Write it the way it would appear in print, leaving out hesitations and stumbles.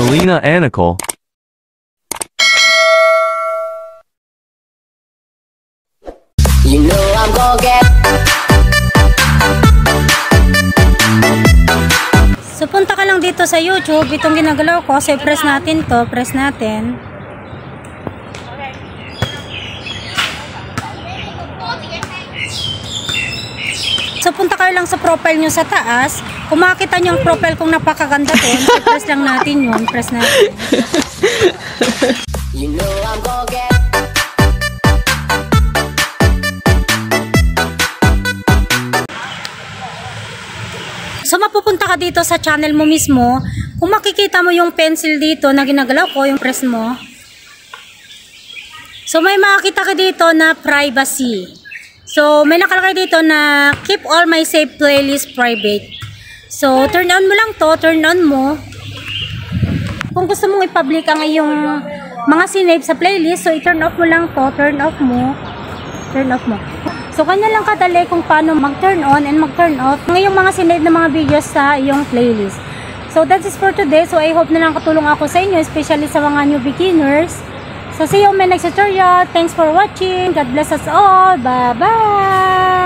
Selena Anicle. You know I'm gonna get. So punta ka lang dito sa YouTube, itong ginagalaw ko, so press natin to, press natin. So punta kayo lang sa profile nyo sa taas. Kung makita nyo ang profile kong napakaganda doon, so press lang natin yun, press natin. You know I'm gonna get. So mapupunta ka dito sa channel mo mismo. Kung makikita mo yung pencil dito na ginagalaw ko, yung press mo. So may makikita ka dito na privacy. So may nakalagay dito na keep all my saved playlist private. So turn on mo lang to, turn on mo. Kung gusto mong i-public ang iyong mga sinave sa playlist, so i-turn off mo lang to, turn off mo. Turn off mo. So, kanya lang kadali kung paano mag-turn on and mag-turn off ngayong mga sinave na mga videos sa iyong playlist. So, that is for today. So, I hope na lang katulong ako sa inyo, especially sa mga new beginners. So, see you on my next tutorial. Thanks for watching. God bless us all. Bye-bye!